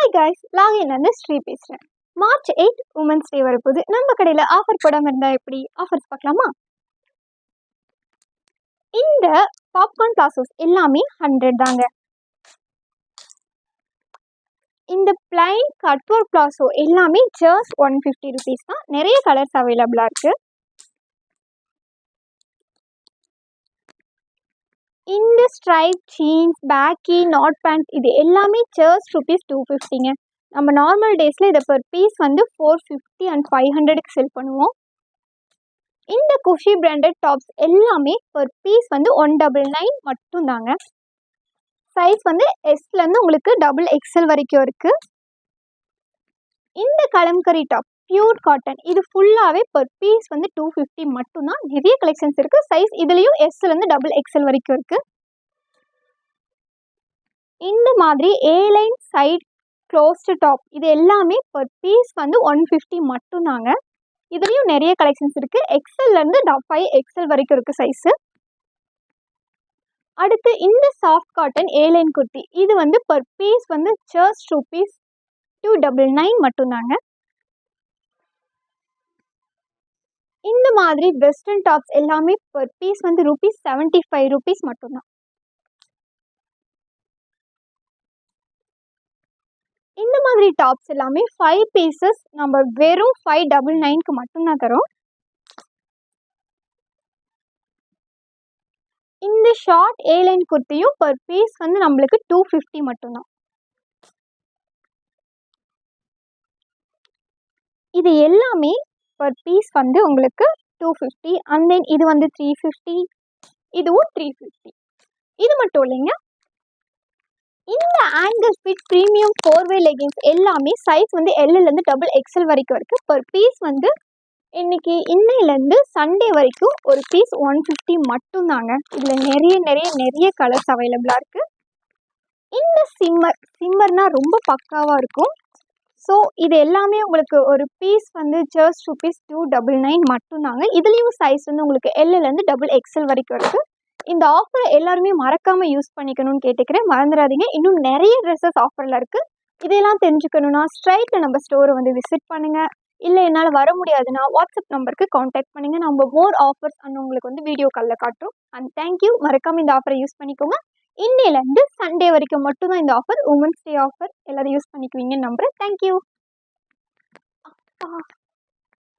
Hi guys, லாகின்லேருந்து Sri பேசுகிறேன். March 8 women's day வரப்போகுது. நம்ம கடையில் ஆஃபர் போடாமல் இருந்தால் எப்படி? ஆஃபர்ஸ் பார்க்கலாமா? இந்த பாப்கார்ன் பிளாசோஸ் எல்லாமே 100 தாங்க. இந்த பிளைன் கட்வொர்க் பிளாசோ எல்லாமே ஜஸ்ட் 150 rupees தான். நிறைய கலர்ஸ் அவைலபிளாக இருக்குது. இந்த stripe jeans, baggy, knot pant இது எல்லாமே ஜஸ்ட் ₹250ங்க. நம்ம நார்மல் டேஸில் இதை பர் பீஸ் வந்து 450 and 500க்கு செல் பண்ணுவோம். இந்த குஷி பிராண்டட் டாப்ஸ் எல்லாமே பர் பீஸ் வந்து 199 மட்டும்தாங்க. சைஸ் வந்து எஸ்லேருந்து உங்களுக்கு XXL வரைக்கும் இருக்குது. இந்த கலம்கரி டாப் பியூர் காட்டன் இது ஃபுல்லாகவே பர் பீஸ் வந்து 250 மட்டும்தான். நிறைய கலெக்ஷன்ஸ் இருக்குது. சைஸ் இதுலேயும் எஸ்லேருந்து XXL வரைக்கும் இருக்குது. இந்த மாதிரி A-லைன் சைட் க்ளோஸ்டு டாப் இது எல்லாமே பர் பீஸ் வந்து 150 மட்டும்தாங்க. இதுலேயும் நிறைய கலெக்ஷன்ஸ் இருக்குது. எக்ஸல்லேருந்து 5XL வரைக்கும் இருக்குது சைஸு. அடுத்து இந்த சாஃப்ட் காட்டன் A-லைன் குர்த்தி இது வந்து பர் பீஸ் வந்து ஜஸ்ட் ₹299 மட்டும்தாங்க. இந்த மாதிரி வெஸ்டர்ன் டாப்ஸ் எல்லாமே பர் பீஸ் வந்து ₹75 மட்டும்தான். இந்த மாதிரி டாப்ஸ் எல்லாமே 5 பீசஸ் நம்ம வெறும் 599க்கு மட்டும்தான் தரோம். இந்த ஷார்ட் A-லைன் குர்த்தியும் பர் பீஸ் வந்து நம்மளுக்கு 250 மட்டும்தான். இது எல்லாமே பர் பீஸ் வந்து உங்களுக்கு 250 அண்ட் தென் இது வந்து 350, இதுவும் 350. இது மட்டும் இல்லைங்க, இந்த ஆங்கிள் ஃபிட் ப்ரீமியம் 4-வே லெகின்ஸ் எல்லாமே சைஸ் வந்து Lலேருந்து XXL வரைக்கும் இருக்குது. பர் பீஸ் வந்து இன்னையிலேருந்து சண்டே வரைக்கும் ஒரு பீஸ் 150 மட்டும்தாங்க. இதில் நிறைய கலர்ஸ் அவைலபிளாக இருக்குது. இந்த சிம்மர்னால் ரொம்ப பக்காவாக இருக்கும். ஸோ இது எல்லாமே உங்களுக்கு ஒரு பீஸ் வந்து ஜஸ்ட் ₹299 மட்டும்தாங்க. இதுலேயும் சைஸ் வந்து உங்களுக்கு Lலேருந்து XXL வரைக்கும் இருக்குது. இந்த ஆஃபரை எல்லாருமே மறக்காமல் யூஸ் பண்ணிக்கணும்னு கேட்டுக்கிறேன். மறந்துடாதீங்க. இன்னும் நிறைய ட்ரெஸ்ஸஸ் ஆஃபரில் இருக்குது. இதெல்லாம் தெரிஞ்சுக்கணுன்னா ஸ்ட்ரைட்டில் நம்ம ஸ்டோரை வந்து விசிட் பண்ணுங்கள். இல்லை என்னால் வர முடியாதுன்னா வாட்ஸ்அப் நம்பருக்கு காண்டாக்ட் பண்ணுங்கள். நம்ம மோர் ஆஃபர்ஸ் அண்ட் உங்களுக்கு வந்து வீடியோ காலில் காட்டுறோம். And thank you. மறக்காமல் இந்த ஆஃபரை யூஸ் பண்ணிக்கோங்க. இன்னையிலேருந்து சண்டே வரைக்கும் மட்டும்தான் இந்த ஆஃபர். Women's day offer. எல்லோரும் யூஸ் பண்ணிக்குவீங்கன்னு நம்புகிறேன். தேங்க்யூ.